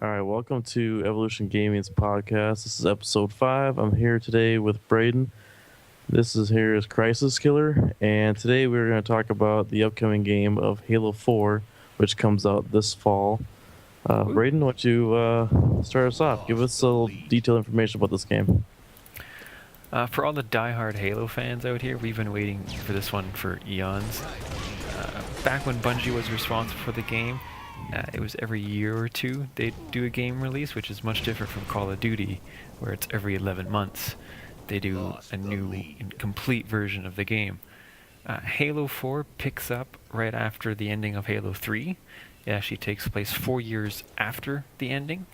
All right, welcome to Evolution Gaming's podcast. This is episode 5. I'm here today with Braden. This is here is Crisis Killer, and today we're going to talk about the upcoming game of Halo 4, which comes out this fall. Woo. Braden, why don't you start us off? Give us a little detailed information about this game. For all the die-hard Halo fans out here, we've been waiting for this one for eons. Back when Bungie was responsible for the game, it was every year or two they'd do a game release, which is much different from Call of Duty, where it's every 11 months. They do a new and complete version of the game. Halo 4 picks up right after the ending of Halo 3. It actually takes place 4 years after the ending.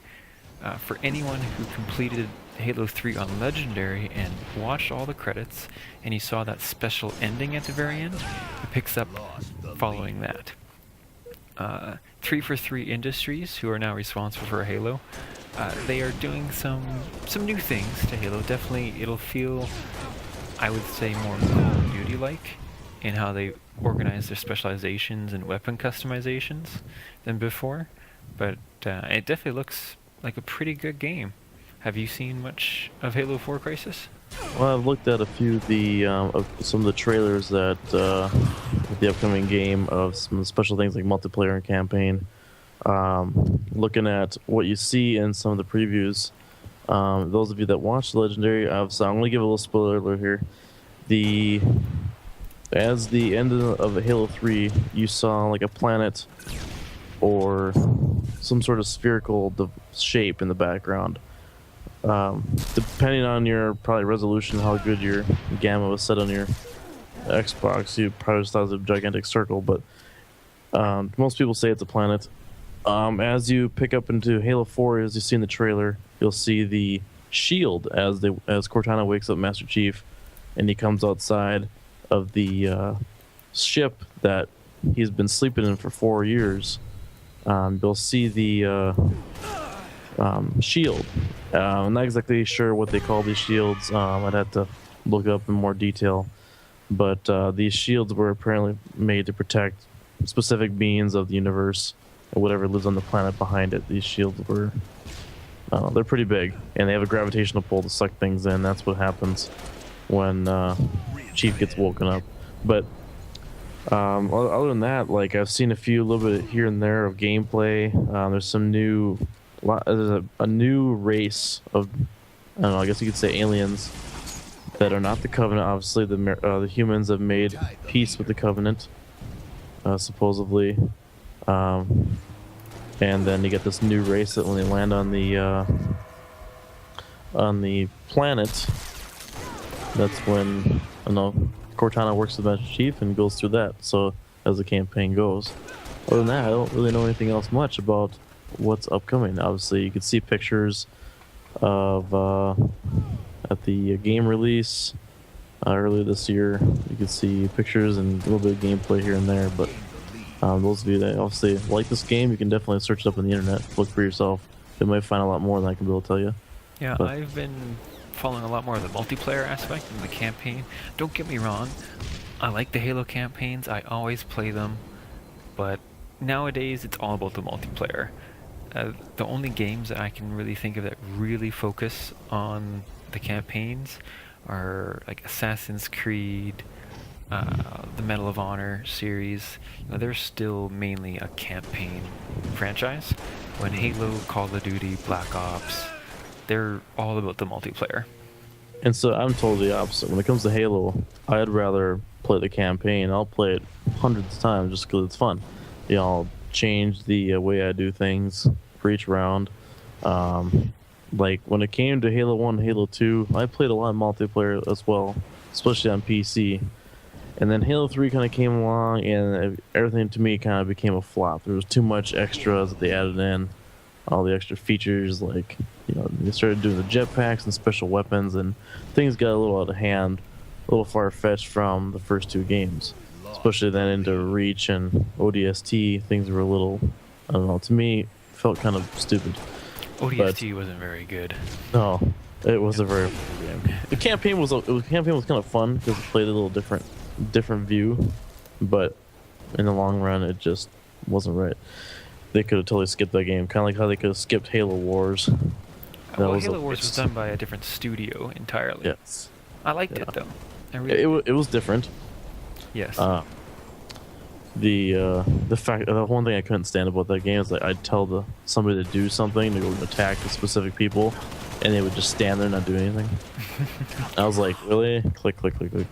For anyone who completed Halo 3 on Legendary and watched all the credits, and you saw that special ending at the very end, it picks up following that. 343 Industries, who are now responsible for Halo, they are doing some new things to Halo. Definitely, it'll feel, I would say, more Call of Duty-like in how they organize their specializations and weapon customizations than before, but it definitely looks like a pretty good game. Have you seen much of Halo 4 Crisis? Well, I've looked at a few of some of the trailers that with the upcoming game of some of the special things like multiplayer and campaign. Looking at what you see in some of the previews, those of you that watched Legendary, obviously, I'm going to give a little spoiler alert here. As the end of Halo 3, you saw like a planet or some sort of spherical shape in the background. Depending on your probably resolution, how good your gamma was set on your Xbox, you probably just thought it was a gigantic circle, but most people say it's a planet. As you pick up into Halo 4, as you see in the trailer, you'll see the shield as Cortana wakes up Master Chief, and he comes outside of the ship that he's been sleeping in for 4 years. You'll see the shield. I'm not exactly sure what they call these shields. I'd have to look up in more detail. But these shields were apparently made to protect specific beings of the universe or whatever lives on the planet behind it. These shields were, they're pretty big, and they have a gravitational pull to suck things in. That's what happens when Chief gets woken up. But other than that, like I've seen a little bit here and there of gameplay. There's some there's a new race of, I don't know, I guess you could say aliens that are not the Covenant. Obviously, the humans have made peace with the Covenant, supposedly. And then you get this new race that when they land on the planet, that's when, I don't know, Cortana works with Master Chief and goes through that. So as the campaign goes, other than that, I don't really know anything else much about what's upcoming. Obviously, you could see pictures of at the game release earlier this year. You could see pictures and a little bit of gameplay here and there. But those of you that obviously like this game, you can definitely search it up on the internet, look for yourself. You might find a lot more than I can be able to tell you. Yeah, But I've been following a lot more of the multiplayer aspect and the campaign. Don't get me wrong, I like the Halo campaigns, I always play them, but nowadays it's all about the multiplayer. The only games that I can really think of that really focus on the campaigns are like Assassin's Creed, the Medal of Honor series. They're still mainly a campaign franchise. When Halo, Call of Duty, Black Ops, they're all about the multiplayer. and so I'm totally the opposite. When it comes to Halo, I'd rather play the campaign. I'll play it hundreds of times just because it's fun. I'll change the way I do things for each round. Like when it came to Halo 1, Halo 2, I played a lot of multiplayer as well, especially on PC. And then Halo 3 kind of came along, and everything to me kind of became a flop. There was too much extras that they added in, all the extra features, like, they started doing the jetpacks and special weapons, and things got a little out of hand, a little far-fetched from the first two games. Especially then into Reach and ODST, things were a little, I don't know, to me, felt kind of stupid. ODST wasn't very good. No, it was a very fun game. The campaign was kind of fun because it played a little different view, but in the long run, it just wasn't right. they could have totally skipped that game. Kind of like how they could have skipped Halo Wars. That Well, was a Halo Wars was waste. done by a different studio entirely. Yes. I liked Yeah. it though. I really did. It was different. Yes. Uh, the one thing I couldn't stand about that game is like I'd tell somebody to do something to go attack the specific people, and they would just stand there and not do anything. I was like, really? Click, click, click, click.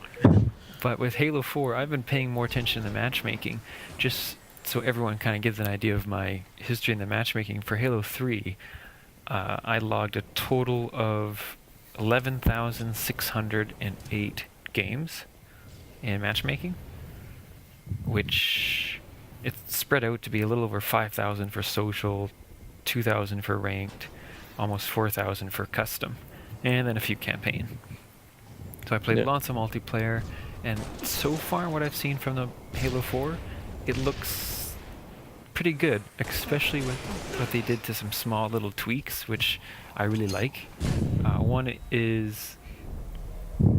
But with Halo 4, I've been paying more attention to the matchmaking, just so everyone kind of gives an idea of my history in the matchmaking. For Halo 3, I logged a total of 11,608 games in matchmaking, which it's spread out to be a little over 5,000 for social, 2,000 for ranked, almost 4,000 for custom, and then a few campaign. So I played Yeah. lots of multiplayer, and so far what I've seen from the Halo 4, it looks pretty good, especially with what they did to some small little tweaks, which I really like. One is,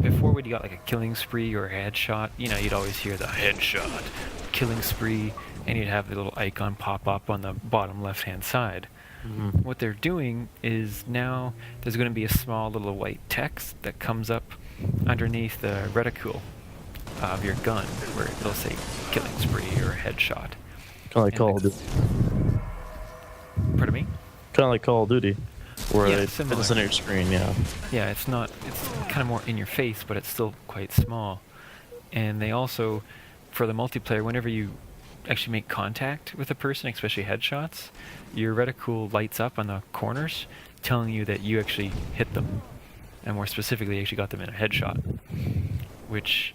before when you got like a killing spree or a headshot, you'd always hear the headshot, killing spree, and you'd have the little icon pop up on the bottom left-hand side. Mhm. What they're doing is now there's going to be a small little white text that comes up underneath the reticle of your gun, where it'll say killing spree or headshot. Kind of like And Call of Duty. Pardon me? Kind of like Call of Duty, where Yeah, it's similar. on your screen. Yeah. Yeah, it's kind of more in your face, but it's still quite small. And they also, for the multiplayer, whenever you actually make contact with a person, especially headshots, your reticle lights up on the corners, telling you that you actually hit them. And more specifically, you actually got them in a headshot. Which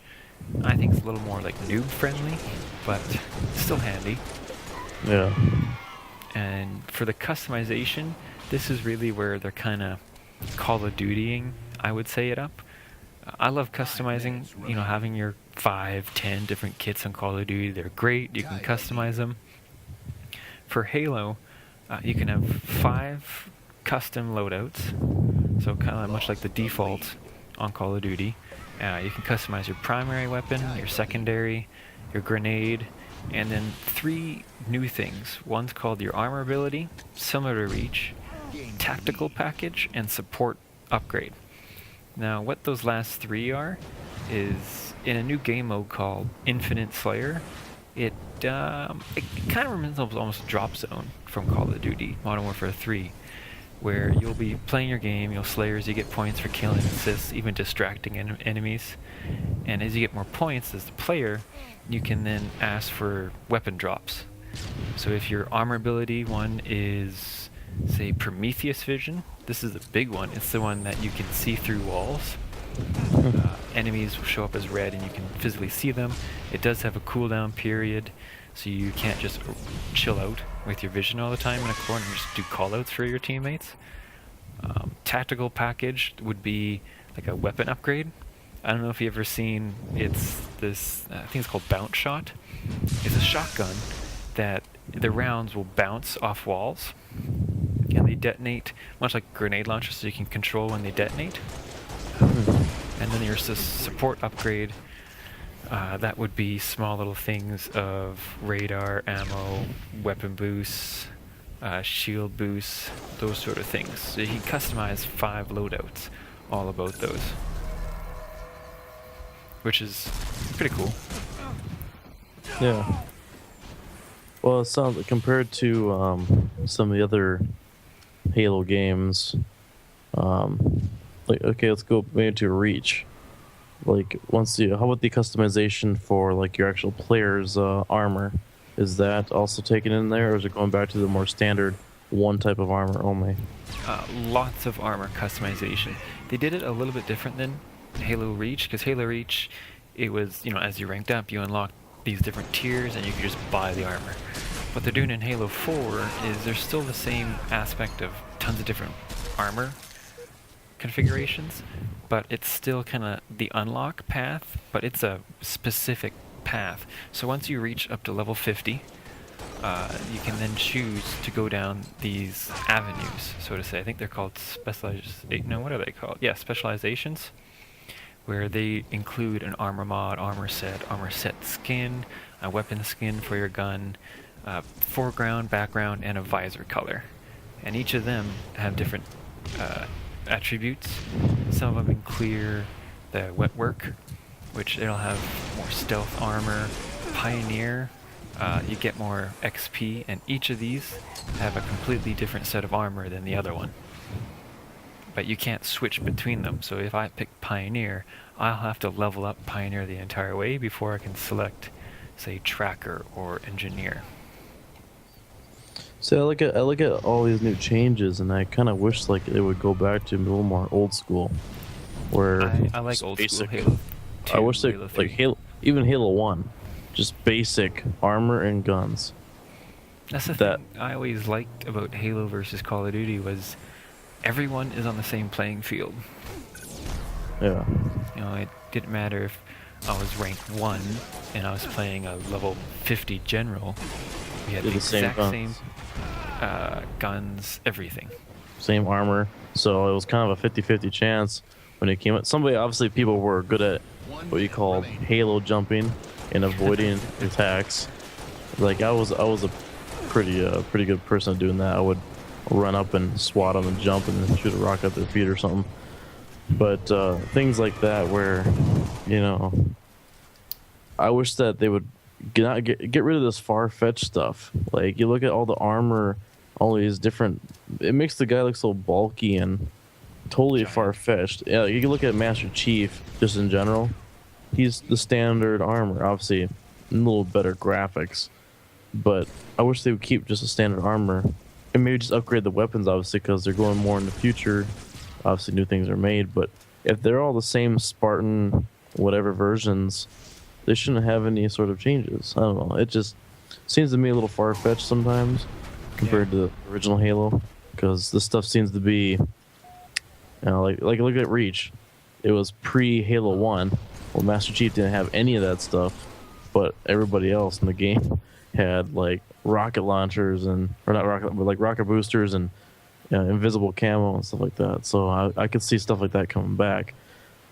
I think is a little more like noob friendly, but still handy. Yeah. And for the customization, this is really where they're kind of Call of Dutying, I would say, it up. I love customizing, having your 5, 10 different kits on Call of Duty. They're great, you can customize them. For Halo, you can have 5 custom loadouts, so kind of much like the default on Call of Duty. You can customize your primary weapon, your secondary, your grenade, and then 3 new things. One's called your armor ability, similar to Reach, tactical package, and support upgrade. Now, what those last 3 are is in a new game mode called Infinite Slayer. It kind of resembles almost Drop Zone from Call of Duty Modern Warfare 3, where you'll be playing your game, you'll slayers, you get points for killing, assists, even distracting enemies. And as you get more points as the player, you can then ask for weapon drops. So if your armor ability one is, say, Prometheus Vision, this is the big one. It's the one that you can see through walls. Enemies will show up as red and you can physically see them. It does have a cooldown period, so you can't just chill out with your vision all the time in a corner and just do callouts for your teammates. Tactical package would be like a weapon upgrade. I don't know if you've ever seen, it's this, I think it's called Bounce Shot. It's a shotgun that the rounds will bounce off walls and they detonate, much like grenade launchers, so you can control when they detonate. And then there's this support upgrade. That would be small little things of radar, ammo, weapon boosts, shield boosts, those sort of things. So you can customize 5 loadouts, all about those, which is pretty cool. Yeah. Well, it sounds like compared to some of the other Halo games, like okay, let's go maybe to Reach. Like how about the customization for like your actual player's armor? Is that also taken in there, or is it going back to the more standard one type of armor only? Lots of armor customization. They did it a little bit different than Halo Reach, because Halo Reach, it was, as you ranked up, you unlocked these different tiers and you could just buy the armor. What they're doing in Halo 4 is there's still the same aspect of tons of different armor configurations, but it's still kind of the unlock path, but it's a specific path. So once you reach up to level 50, you can then choose to go down these avenues, so to say. I think they're called what are they called? Yeah, specializations, where they include an armor mod, armor set skin, a weapon skin for your gun, foreground, background, and a visor color. And each of them have different attributes. Some of them clear the wet work, which it'll have more stealth armor. Pioneer, you get more XP, and each of these have a completely different set of armor than the other one. But you can't switch between them, so if I pick Pioneer, I'll have to level up Pioneer the entire way before I can select, say, Tracker or Engineer. So I look at all these new changes, and I kind of wish like it would go back to a little more old school, where I like just old basic. school Halo 2, I wish they Halo 3. like even Halo 1, just basic armor and guns. That's the That thing I always liked about Halo versus Call of Duty was everyone is on the same playing field. yeah, You know, it didn't matter if I was rank 1 and I was playing a level 50 general. We had Did the the same exact guns. same guns, everything. same armor. So it was kind of a 50-50 chance when it came out. Obviously people were good at what you call Halo jumping and avoiding attacks. Like I was a pretty good person at doing that. I would run up and swat them and jump and then shoot a rock at their feet or something. But things like that where, you know, I wish that they would get rid of this far-fetched stuff. Like you look at all the armor, all these different. It makes the guy look so bulky and totally Giant. far-fetched. Yeah, you can look at Master Chief just in general. He's the standard armor, obviously, a little better graphics, but I wish they would keep just a standard armor and maybe just upgrade the weapons, obviously, because they're going more in the future. Obviously, new things are made, but if they're all the same Spartan whatever versions, they shouldn't have any sort of changes. I don't know. It just seems to me a little far-fetched sometimes compared to the original Halo, because this stuff seems to be, you know, like look at Reach. It was pre-Halo 1. Well, Master Chief didn't have any of that stuff, but everybody else in the game had like rocket launchers or not rocket, but like rocket boosters and invisible camo and stuff like that. So I could see stuff like that coming back,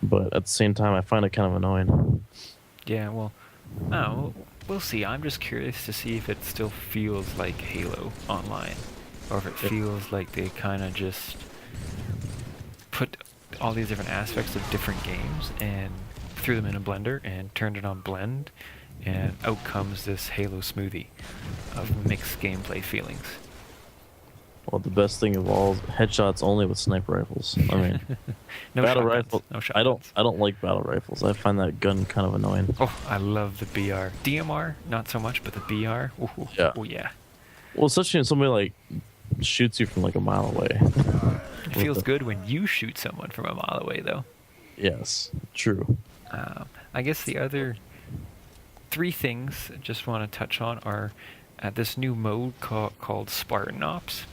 but at the same time, I find it kind of annoying. Yeah, well, no, we'll see. I'm just curious to see if it still feels like Halo Online, or if it feels like they kind of just put all these different aspects of different games and threw them in a blender and turned it on blend, and out comes this Halo smoothie of mixed gameplay feelings. Well, the best thing of all is headshots only with sniper rifles. I mean, No battle shotguns, rifle. no I don't like battle rifles. I find that gun kind of annoying. Oh, I love the BR. DMR, not so much, but the BR. Ooh, Yeah. Oh yeah. Well, especially when somebody like shoots you from like a mile away. It feels good when you shoot someone from a mile away, though. Yes, true. I guess the other three things I just want to touch on are this new mode called Spartan Ops.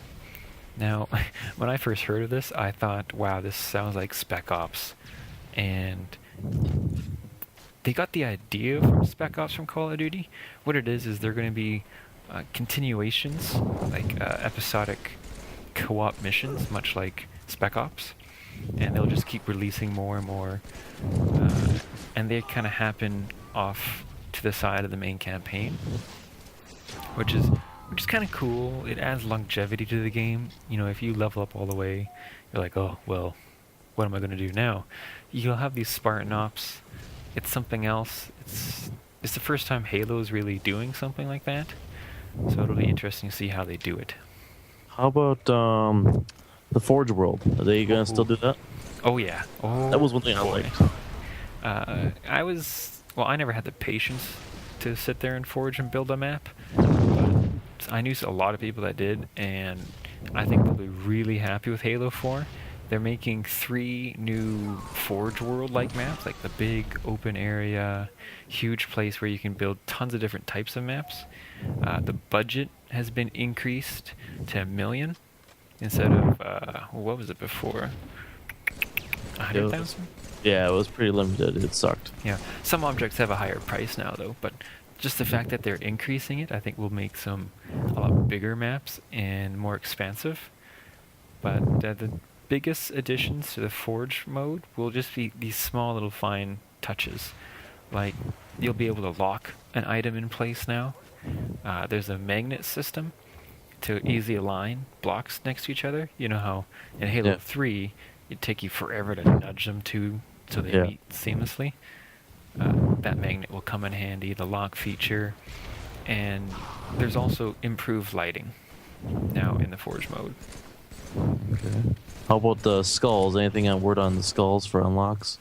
Now, when I first heard of this, I thought, wow, this sounds like Spec Ops. And they got the idea from Spec Ops from Call of Duty. What it is they're going to be continuations, like episodic co-op missions, much like Spec Ops. And they'll just keep releasing more and more. And they kind of happen off to the side of the main campaign, which is kind of cool. It adds longevity to the game. You know, if you level up all the way, you're like, oh, well, what am I going to do now? You'll have these Spartan Ops. It's something else. It's the first time Halo's really doing something like that. So it'll be interesting to see how they do it. How about the Forge world? Are they gonna still do that? Oh, yeah. Oh, That was one thing I boy. liked. I never had the patience to sit there and forge and build a map, but I knew a lot of people that did, and I think they'll be really happy with Halo 4. They're making 3 new Forge World-like maps, like the big open area, huge place where you can build tons of different types of maps. The budget has been increased to $1 million instead of, what was it before? 100,000? Yeah, it was pretty limited. It sucked. Yeah, some objects have a higher price now, though, but just the fact that they're increasing it, I think will make some a lot bigger maps and more expansive. But the biggest additions to the Forge mode will just be these small little fine touches, like you'll be able to lock an item in place now. There's a magnet system to easily align blocks next to each other. You know how in Halo Yeah. 3, it'd take you forever to nudge them so they Yeah. meet seamlessly. That magnet will come in handy, the lock feature, and there's also improved lighting now in the Forge mode. Okay. How about the skulls? Anything on word on the skulls for unlocks?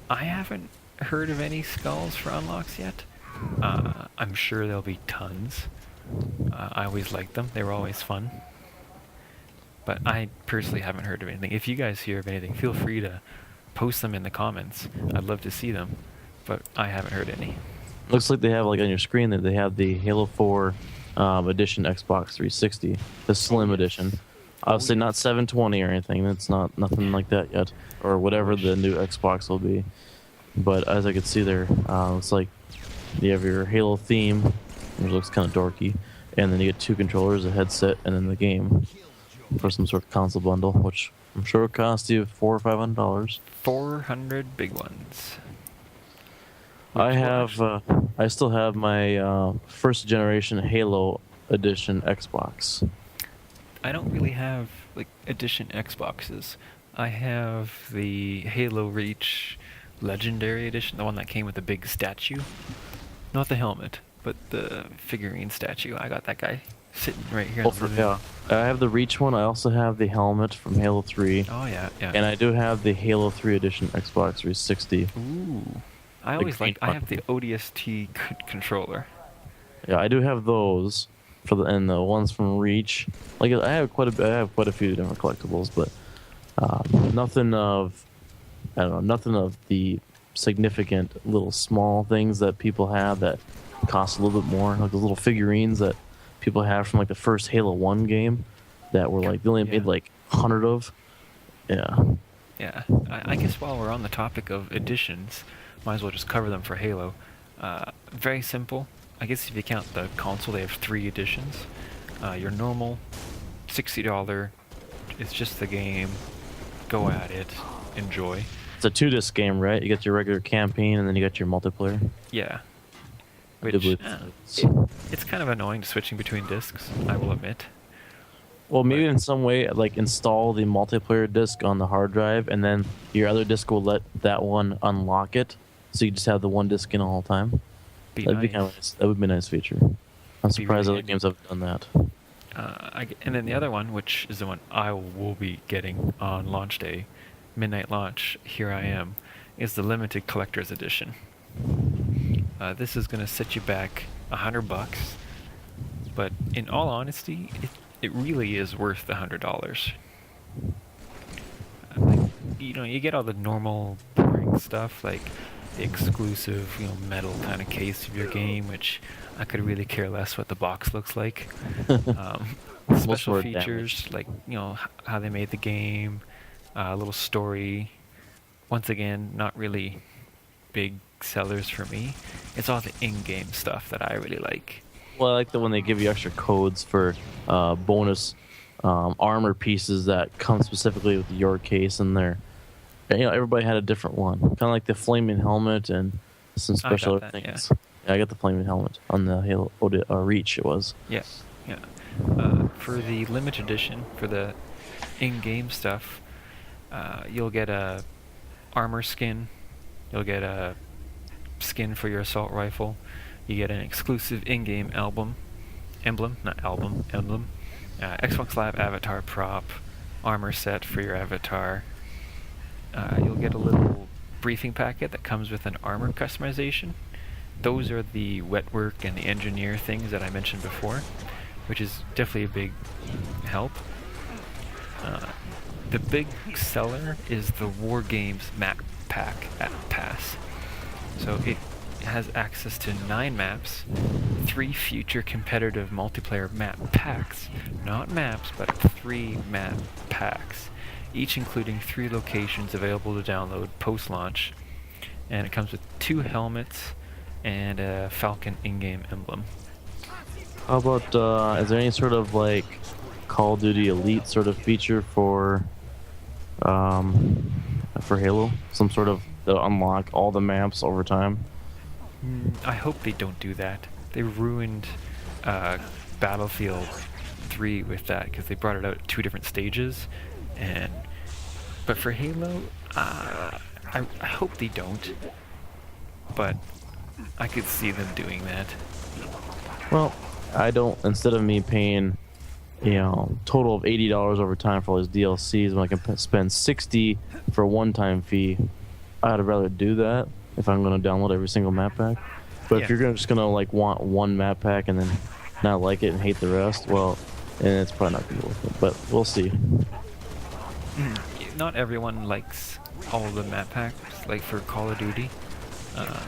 I haven't heard of any skulls for unlocks yet. I'm sure there'll be tons. I always liked them. They were always fun. But I personally haven't heard of anything. If you guys hear of anything, feel free to post them in the comments. I'd love to see them, but I haven't heard any. Looks like they have like on your screen that they have the Halo 4 edition Xbox 360, the Slim edition. Obviously not 720 or anything. It's not nothing like that yet, or whatever the new Xbox will be. But as I could see there, it's like you have your Halo theme, which looks kind of dorky, and then you get 2 controllers, a headset, and then the game for some sort of console bundle, which I'm sure will cost you $400 or $500. 400 big ones. I still have my first generation Halo edition Xbox. I don't really have like edition Xboxes. I have the Halo Reach Legendary Edition, the one that came with the big statue. Not the helmet, but the figurine statue. I got that guy sitting right here. Yeah, I have the Reach one. I also have the helmet from Halo 3. Oh yeah, yeah. And I do have the Halo 3 edition Xbox 360. Ooh. I always green like. I have the ODST controller. Yeah, I do have those and the ones from Reach. Like I have quite a few different collectibles, but nothing of nothing of the significant little small things that people have that cost a little bit more. Like the little figurines that people have from like the first Halo 1 game that were like they only made like 100 of. Yeah. Yeah. I guess while we're on the topic of editions, might as well just cover them for Halo. Very simple. I guess if you count the console, they have 3 editions. Your normal $60, it's just the game. Go at it. Enjoy. It's a 2-disc game, right? You got your regular campaign and then you got your multiplayer. Yeah. I do Which, believe it's kind of annoying switching between discs, I will admit. Well, maybe in some way, like install the multiplayer disc on the hard drive, and then your other disc will let that one unlock it, so you just have the one disc in all the time. That'd be kind of nice. That would be a nice feature. I'm surprised really other games have done that. And then the other one, which is the one I will be getting on launch day, midnight launch, here I am, is the limited collector's edition. This is going to set you back $100, but in all honesty, it really is worth the $100. You get all the normal boring stuff like the exclusive, metal kind of case of your game, which I could really care less what the box looks like. Special features like how they made the game, a little story. Once again, not really big sellers for me. It's all the in-game stuff that I really like. Well, I like that when they give you extra codes for bonus armor pieces that come specifically with your case in there. And, everybody had a different one, kind of like the flaming helmet and some special other things. Yeah, I got the flaming helmet on the Halo Reach. It was. Yes, yeah. For the limited edition, for the in-game stuff, you'll get a armor skin. You'll get a skin for your assault rifle. You get an exclusive in-game emblem. Xbox Live avatar prop, armor set for your avatar. You'll get a little briefing packet that comes with an armor customization. Those are the wet work and the engineer things that I mentioned before, which is definitely a big help. The big seller is the War Games map pack at Pass. So it has access to 9 maps, 3 future competitive multiplayer map packs, not maps, but 3 map packs, each including 3 locations available to download post-launch, and it comes with 2 helmets and a Falcon in-game emblem. How about is there any sort of like Call of Duty Elite sort of feature for Halo? Some sort of to unlock all the maps over time? I hope they don't do that. They ruined Battlefield 3 with that because they brought it out at 2 different stages, but for Halo, I hope they don't. But I could see them doing that. Well, I don't. Instead of me paying, total of $80 over time for all these DLCs, when I can spend $60 for a one-time fee, I'd rather do that if I'm going to download every single map pack. But if you're just gonna like want one map pack and then not like it and hate the rest, well, and it's probably not gonna be worth it. But we'll see. Not everyone likes all of the map packs. Like for Call of Duty,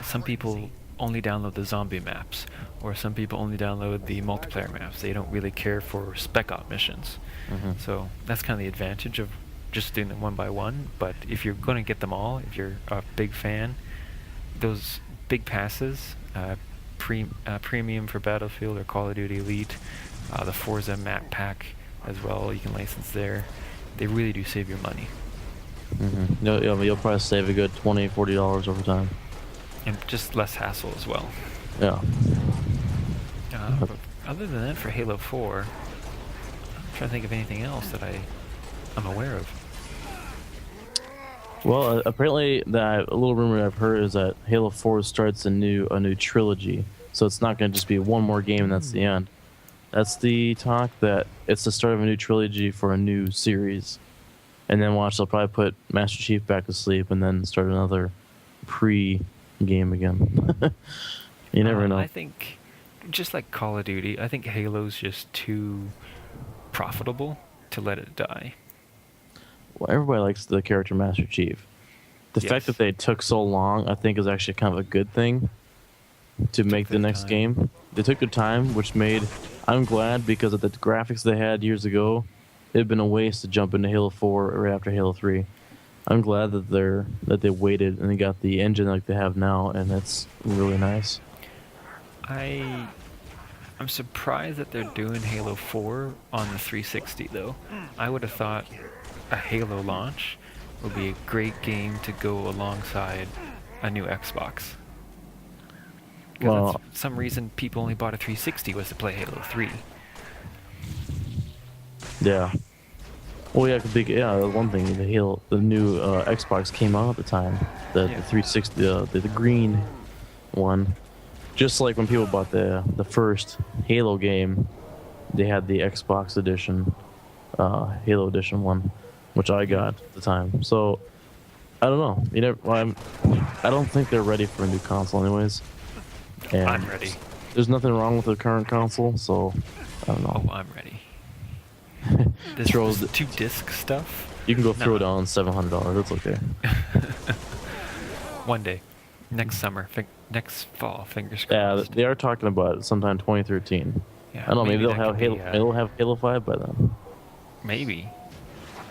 some people only download the zombie maps, or some people only download the multiplayer maps. They don't really care for spec op missions. So that's kind of the advantage of just doing them one by one. But if you're going to get them all, if you're a big fan, those big passes, premium for Battlefield or Call of Duty Elite, the Forza map pack as well, you can license there. They really do save your money. You'll probably save a good $20, $40 over time. And just less hassle as well. Yeah. But other than that, for Halo 4, I'm trying to think of anything else that I'm aware of. Well, apparently, a little rumor I've heard is that Halo 4 starts a new trilogy. So it's not going to just be one more game and that's the end. That's the talk, that it's the start of a new trilogy for a new series. And then they'll probably put Master Chief back to sleep and then start another pre-game again. You never know. I think, just like Call of Duty, I think Halo's just too profitable to let it die. Well, everybody likes the character Master Chief. The fact that they took so long, I think, is actually kind of a good thing to make the next game. They took their time, which I'm glad, because of the graphics they had years ago, it'd been a waste to jump into Halo 4 right after Halo 3. I'm glad that they waited and they got the engine like they have now, and that's really nice. I'm surprised that they're doing Halo 4 on the 360 though. I would have thought a Halo launch would be a great game to go alongside a new Xbox. Because for some reason people only bought a 360 was to play Halo 3. Yeah. Well, the one thing, the new Xbox came out at the time, the 360, the green one. Just like when people bought the first Halo game, they had the Xbox edition, Halo edition one, which I got at the time. So I don't know. I don't think they're ready for a new console, anyways. And I'm ready. There's nothing wrong with the current console, so I don't know. Oh, I'm ready. This 2-disc stuff. You can go throw it on $700. That's okay. One day, next summer, next fall. Fingers crossed. Yeah, they are talking about it sometime 2013. Yeah, I don't know. Maybe they'll have Halo. Maybe they'll have Halo 5 by then. Maybe.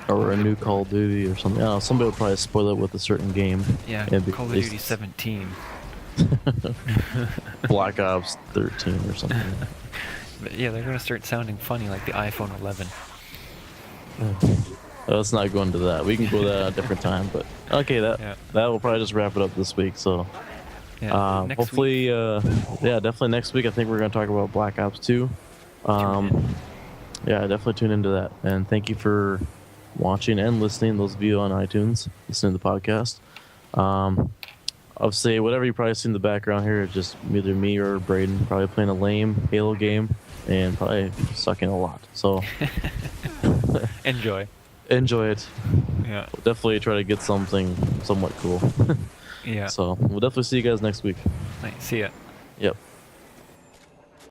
Or a new Call of Duty or something. I don't know, somebody will probably spoil it with a certain game. Yeah, Call of Duty 17. Black Ops 13 or something. But yeah, they're going to start sounding funny like the iPhone 11. Let's not go into that. We can go that at a different time. But okay, that will probably just wrap it up this week. So hopefully, definitely next week. I think we're going to talk about Black Ops 2. Yeah, definitely tune into that. And thank you for watching and listening. Those of you on iTunes listening to the podcast. I'll say whatever you probably see in the background here is just either me or Braden probably playing a lame Halo game and probably sucking a lot. So enjoy it. Yeah, we'll definitely try to get something somewhat cool. Yeah. So we'll definitely see you guys next week. Nice. See ya. Yep.